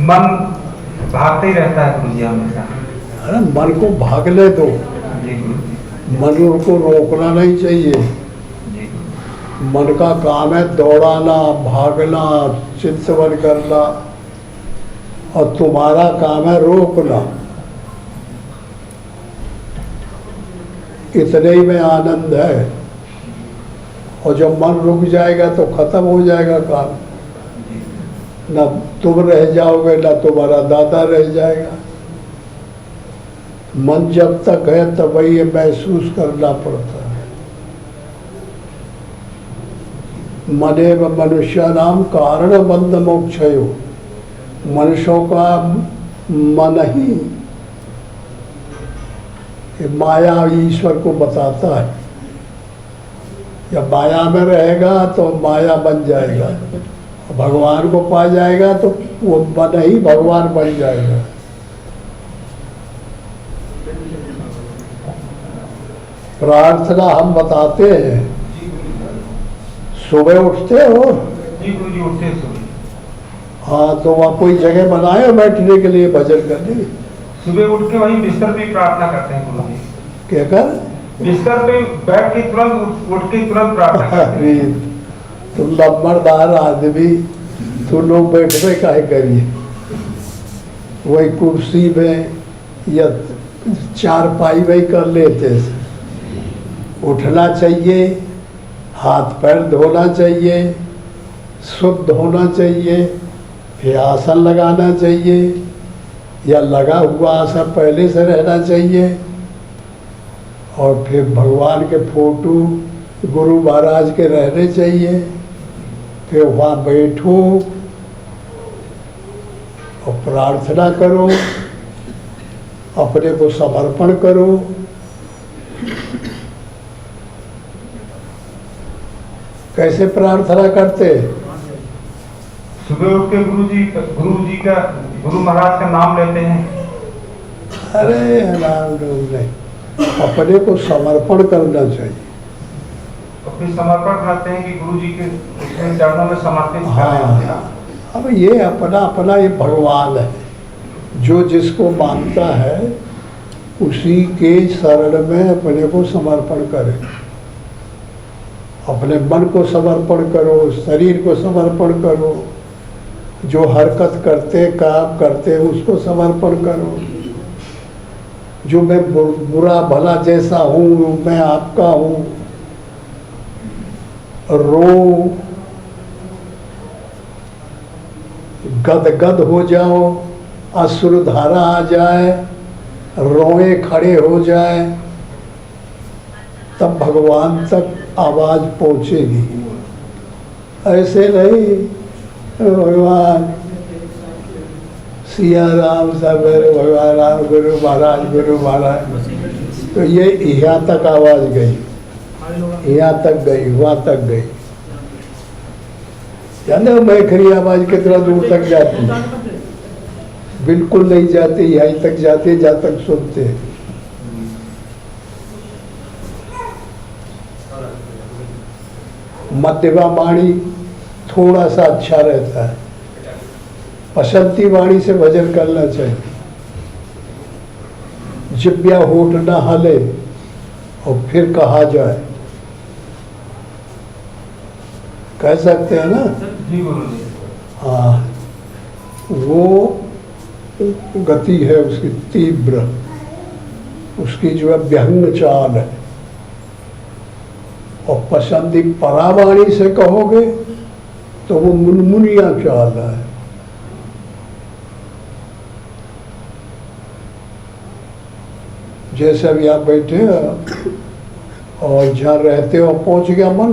मन भागते ही रहता है गुरु जी हमेशा। अरे मन को भागने दो, जी गुरु मन को रोकना नहीं चाहिए। जी मन का काम है दौड़ाना, भागना, चिंतन करना, और तुम्हारा काम है रोकना। इतने ही में आनंद है। और जब मन रुक जाएगा तो खत्म हो जाएगा काम। न तुम रह जाओगे, न तुम्हारा दादा रह जाएगा। मन जब तक है तब ये महसूस करना पड़ता है। मनेव मनुष्यानाम कारण बंध मोक्षयो। मनुष्यों का मन ही माया ईश्वर को बताता है। जब माया में रहेगा तो माया बन जाएगा, भगवान को पा जाएगा तो वो मन ही भगवान बन जाएगा। प्रार्थना हम बताते हैं। सुबह उठते हो? जी गुरु जी उठते सुबह। हाँ, तो वहाँ कोई जगह बनाए हो बैठने के लिए भजन करने? सुबह उठ के वहीं बिस्तर पे प्रार्थना करते हैं गुरु जी। क्या कर? बिस्तर पे बैठ के तुरंत उठ के तुरंत प्रार्थना करते हैं। अरे तुम नंबरदार आदमी, तुम लोग बैठे काहे करिए? वही कुर्सी में या चारपाई में कर लेते। उठना चाहिए, हाथ पैर धोना चाहिए, शुद्ध होना चाहिए, फिर आसन लगाना चाहिए या लगा हुआ आसन पहले से रहना चाहिए, और फिर भगवान के फोटो गुरु महाराज के रहने चाहिए। फिर वहाँ बैठो और प्रार्थना करो, अपने को समर्पण करो। कैसे प्रार्थना करते? सुबह उठ के गुरु महाराज का नाम लेते हैं। अरे नाम लोग नहीं, अपने को समर्पण करना चाहिए। तो फिर समर्पण करते हैं कि गुरु जी के चरणों में समर्पित कर रहे हैं। अब ये अपना अपना ये भगवान है। जो जिसको मानता है उसी के शरण में अपने को समर्पण करे। अपने मन को समर्पण करो, शरीर को समर्पण करो, जो हरकत करते काम करते उसको समर्पण करो। जो मैं बुरा भला जैसा हूँ मैं आपका हूँ। रो, गदगद हो जाओ, अश्रुधारा आ जाए, रोए खड़े हो जाए, तब भगवान तक आवाज पहुंचेगी। ऐसे नहीं भगवान सिया राम सब भगवान राम गुरु महाराज, तो ये यहाँ तक आवाज गई, यहाँ तक गई, वहाँ तक गई। जाने मैखरी आवाज कितना दूर तक जाती है? बिल्कुल नहीं जाती, यहीं तक जाती है जहाँ तक सुनते हैं। मध्यमा वाणी थोड़ा सा अच्छा रहता है। बसंती वाणी से भजन करना चाहिए। जिब्या होठ न हिले और फिर कहा जाए, कह सकते हैं ना? जी गुरु जी। हाँ, वो गति है उसकी तीव्र, उसकी जो है व्यंग चाल है। और पसंदी परावाणी से कहोगे तो वो मुनमुनिया चाल है। जैसे अभी आप बैठे हैं और जहाँ रहते हो पहुंच गया मन,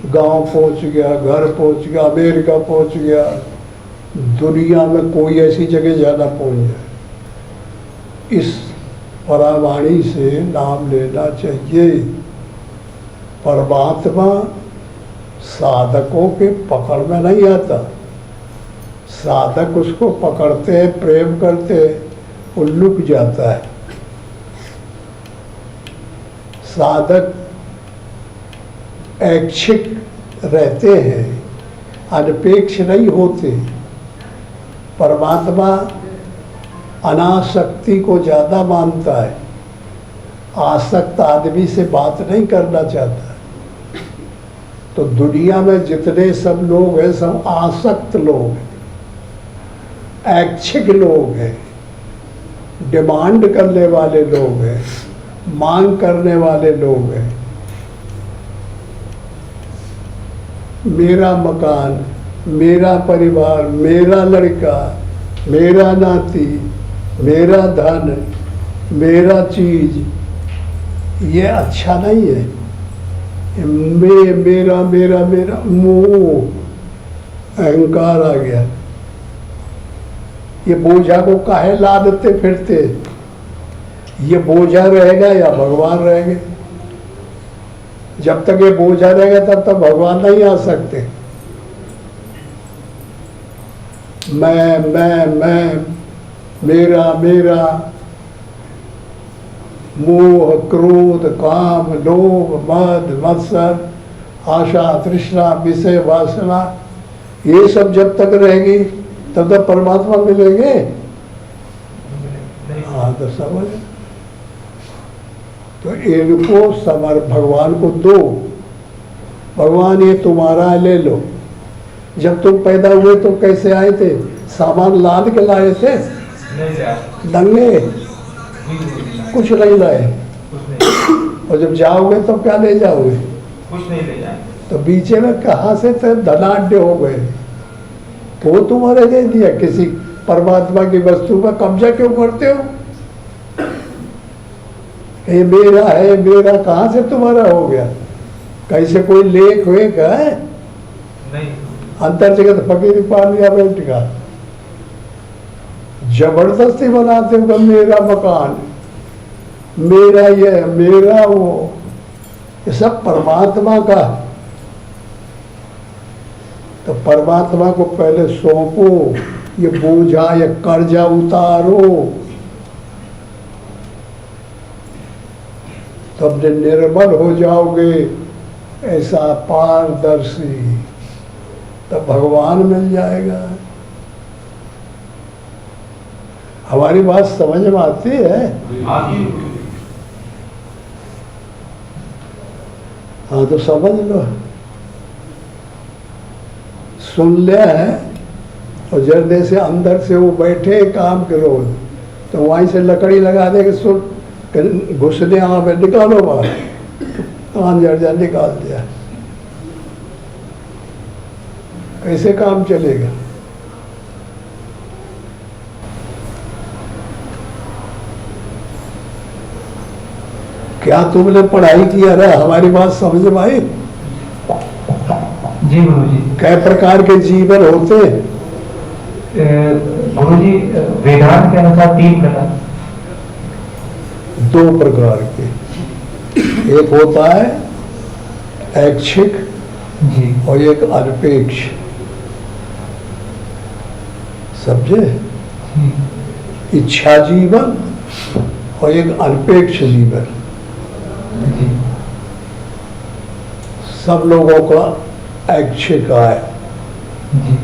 गांव पहुंच गया, घर पहुंच गया, अमेरिका पहुंच गया, दुनिया में कोई ऐसी जगह जाना पहुंच जाए, इस परावाणी से नाम लेना चाहिए। परमात्मा साधकों के पकड़ में नहीं आता। साधक उसको पकड़ते हैं, प्रेम करते हैं, वो लुक जाता है। साधक ऐच्छिक रहते हैं, अनपेक्ष नहीं होते। परमात्मा अनासक्ति को ज़्यादा मानता है, आसक्त आदमी से बात नहीं करना चाहता। तो दुनिया में जितने सब लोग हैं सब आसक्त लोग हैं, ऐच्छिक लोग हैं, डिमांड करने वाले लोग हैं, मांग करने वाले लोग हैं। मेरा मकान, मेरा परिवार, मेरा लड़का, मेरा नाती, मेरा धन, मेरा चीज, ये अच्छा नहीं है। मेरा मेरा मेरा मोह, अहंकार आ गया। ये बोझा को काहे लादते फिरते? ये बोझा रहेगा या भगवान रहेंगे? जब तक ये बोझा रहेगा तब तक भगवान नहीं आ सकते। मैं, मेरा मेरा, मोह, क्रोध, काम, लोभ, मद, मत्सर, आशा, तृष्णा, विषय, वासना, ये सब जब तक रहेगी तब तक परमात्मा मिलेंगे। हाँ तो समझ। तो इनको भगवान को दो। भगवान ये तुम्हारा है, ले लो। जब तुम पैदा हुए तो कैसे आए थे? सामान लाद के लाए थे? दंगे कुछ नहीं लाए। और जब जाओगे तो क्या ले जाओगे? कुछ नहीं ले जाए। तो बीचे में कहाँ से धनाढ्य हो गए? वो तुम्हारे दे दिया। किसी परमात्मा की वस्तु पर कब्जा क्यों करते हो? ये मेरा है, मेरा कहाँ से तुम्हारा हो गया? कैसे कोई लेख हुए का है? नहीं। अंतर जगत फकीरी पा लिया बेटी का। जबरदस्ती बनाते हो मेरा मकान, मेरा ये, मेरा वो, ये सब परमात्मा का। तो परमात्मा को पहले सौंपो, ये बोझा, ये कर्जा उतारो, तब जब निर्मल हो जाओगे ऐसा पारदर्शी, तब भगवान मिल जाएगा। हमारी बात समझ में आती है? हाँ तो समझ लो। सुन लिया है और जर्दे से अंदर से वो बैठे काम करो, तो वहीं से लकड़ी लगा दे कि सुन घुसने वहाँ पे निकालो बाहर, कान जर्दा निकाल दिया। कैसे काम चलेगा? क्या तुमने पढ़ाई किया रहा? हमारी बात समझ में आई? जी गुरुजी। कई प्रकार के जीवन होते हैं? गुरुजी वेदांत के अनुसार 3 प्रकार। 2 प्रकार के। एक होता है ऐच्छिक जी और एक अनपेक्ष। समझे? इच्छा जीवन और एक अनपेक्ष जीवन। जी। सब लोगों का ऐच्छिक है। जी।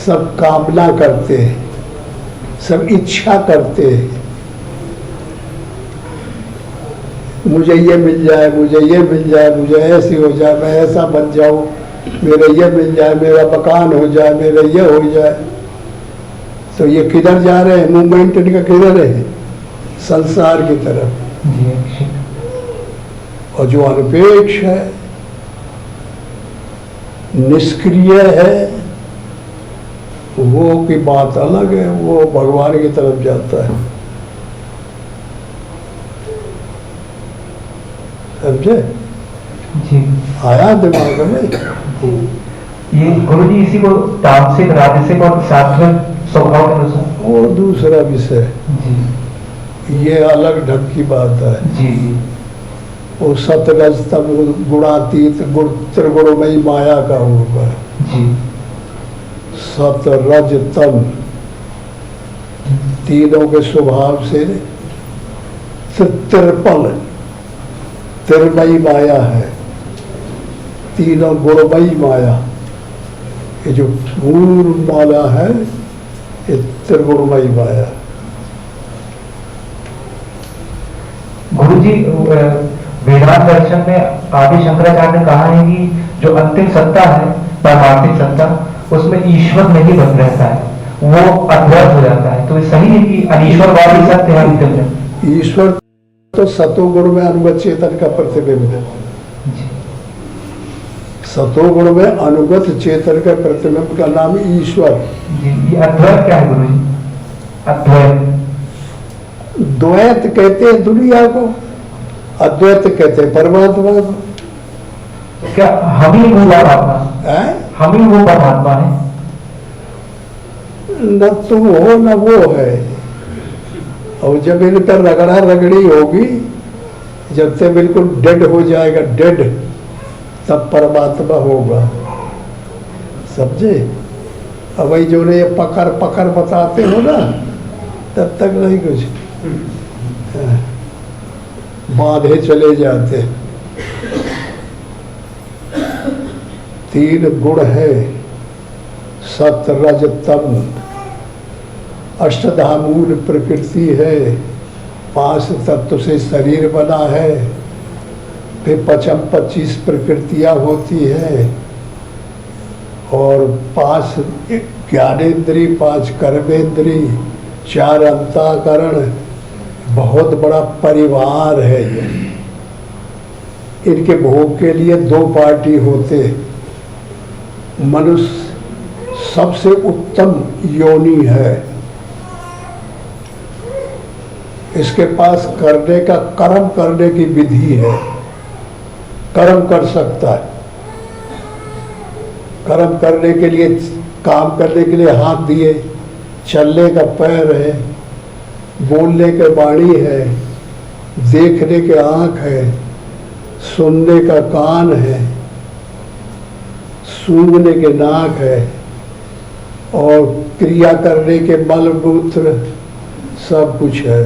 सब कामना करते हैं, सब इच्छा करते हैं। मुझे ये मिल जाए, मुझे ये मिल जाए, मुझे ऐसी हो जाए, मैं ऐसा बन जाऊं, मेरे ये मिल जाए, मेरा मकान हो जाए, मेरे ये हो जाए। तो ये किधर जा रहे हैं? मूवमेंट इनका किधर है? संसार की तरफ। जी। और जो अनपेक्ष है, निष्क्रिय है, वो की बात अलग है। वो भगवान की तरफ जाता है। समझे? जी। आया दिमाग में? ये गुरुजी इसी को तामसिक, राजसिक और सात्विक स्वभाव के अनुसार। वो दूसरा विषय, जी। ये अलग ढंग की बात है। जी। वो सतरज तम गुणातीत गुण त्रिगुणमयी माया का रूप है। जी। सतरज तम तीनों के स्वभाव से त्रिपल त्रिमयी माया है। तीनों गुणमयी माया, ये जो पूर्ण माला है ये त्रिगुणमयी माया। गुरुजी, वेदांत दर्शन में आदि शंकराचार्य ने कहा है कि जो अंतिम सत्ता है, पारमार्थिक सत्ता, उसमें ईश्वर नहीं बन रहता है, वो अद्वैत हो जाता है। तो ये सही है कि अनीश्वरवादी सत्य है अंतिम में? ईश्वर तो सतोगुण में अनुगत चेतन का प्रतिबिंब है। सतोगुण में अनुगत चेतन का प्रतिबिंब का नाम ईश्वर। जी, ये अद्वैत क्या है गुरुजी? अद्वैत द्वैत कहते हैं दुनिया को, अद्वैत कहते हैं परमात्मा को। क्या हम ही वो परमात्मा है? हम ही वो परमात्मा है? न तुम हो न वो है। और जब इन पर रगड़ा रगड़ी होगी, जब तक बिल्कुल डेड हो जाएगा, डेड, तब परमात्मा होगा। समझे? अब वही जो ने ये पकड़ पकड़ बताते हो ना, तब तक नहीं कुछ, बांधे चले जाते। तीन गुण है, सत रज तम, अष्टधामूल प्रकृति है, 5 तत्व से शरीर बना है, फिर 25 प्रकृतियां होती है, और 5 ज्ञानेन्द्री, 5 कर्मेंद्री, 4 अंतःकरण, बहुत बड़ा परिवार है ये। इनके भोग के लिए 2 पार्टी होते। मनुष्य सबसे उत्तम योनि है, इसके पास करने का, कर्म करने की विधि है, कर्म कर सकता है। कर्म करने के लिए, काम करने के लिए हाथ दिए, चलने का पैर है, बोलने के वाणी है, देखने के आँख है, सुनने का कान है, सूंघने के नाक है, और क्रिया करने के मल मूत्र सब कुछ है।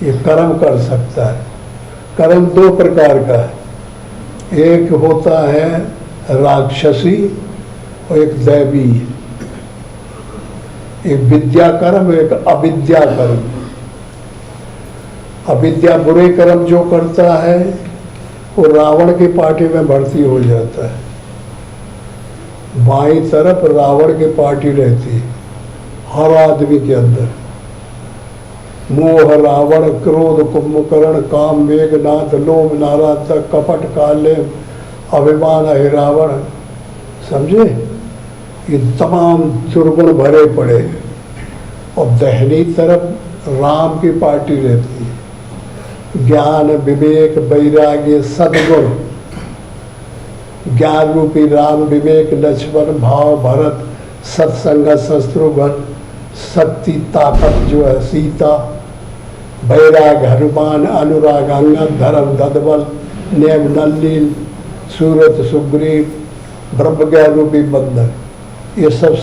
ये कर्म कर सकता है। कर्म 2 प्रकार का है, एक होता है राक्षसी और एक दैवी। एक विद्या कर्म, एक अविद्या कर्म। अविद्या बुरे कर्म जो करता है वो रावण की पार्टी में भर्ती हो जाता है। बाईं तरफ रावण की पार्टी रहती है हर आदमी के अंदर। मोह रावण, क्रोध कुंभकर्ण, काम मेघनाथ, लोभ नाराज, कपट काले, अभिमान अहिरावण। समझे? ये तमाम दुर्गुण भरे पड़े। और दाहिनी तरफ राम की पार्टी रहती है, ज्ञान विवेक वैराग्य सद्गुण। ज्ञान रूपी राम, विवेक लक्ष्मण, भाव भरत, सत्संग शत्रुघ्न, शक्ति ताकत जो है सीता, वैराग हनुमान, अनुराग अंगद, धर्म ददबल, नेम नलिन, सूरत सुग्रीव, ब्रह्म ज्ञान रूपी बंधन। ये सब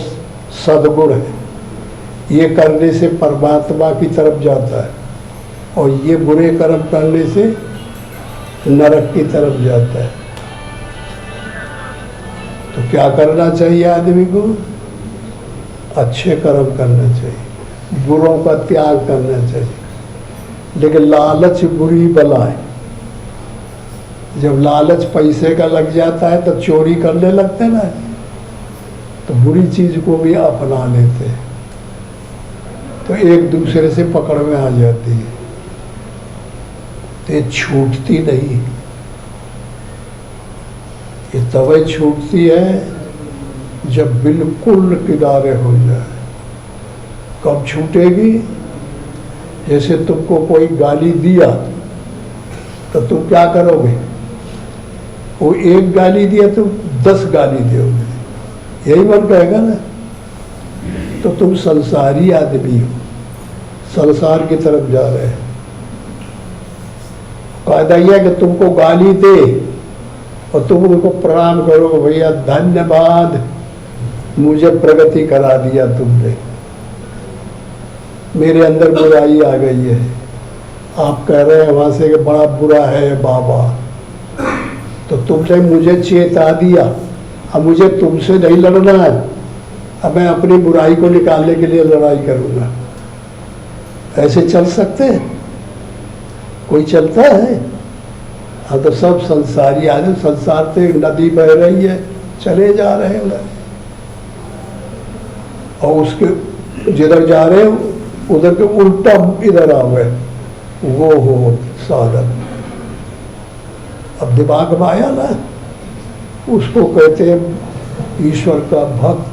सद्गुण है। ये करने से परमात्मा की तरफ जाता है, और ये बुरे कर्म करने से नरक की तरफ जाता है। तो क्या करना चाहिए आदमी को? अच्छे कर्म करना चाहिए, बुरों का त्याग करना चाहिए। लेकिन लालच बुरी बला है। जब लालच पैसे का लग जाता है तो चोरी करने लगते ना, तो बुरी चीज को भी अपना लेते हैं, तो एक दूसरे से पकड़ में आ जाती है, तो ये छूटती नहीं। ये तभी छूटती है जब बिल्कुल किनारे हो जाए। कब छूटेगी? जैसे तुमको कोई गाली दिया तो तुम क्या करोगे? वो एक गाली दिया तुम 10 गाली दोगे, यही मन कहेगा ना। तो तुम संसारी आदमी हो, संसार की तरफ जा रहे हैं। कायदा यह है कि तुमको गाली दे और तुम उनको प्रणाम करो, भैया धन्यवाद, मुझे प्रगति करा दिया तुमने, मेरे अंदर बुराई आ गई है। आप कह रहे हैं वहां से कि बड़ा बुरा है बाबा, तो तुमने मुझे चेता दिया, अब मुझे तुमसे नहीं लड़ना है, अब मैं अपनी बुराई को निकालने के लिए लड़ाई करूंगा। ऐसे चल सकते हैं? कोई चलता है? हाँ, तो सब संसारी आदमी, संसार से एक नदी बह रही है, चले जा रहे हैं उधर, और उसके जिधर जा रहे हो उधर के उल्टा इधर आ गए, वो हो साधन। अब दिमाग में आया ना, उसको कहते हैं ईश्वर का भक्त।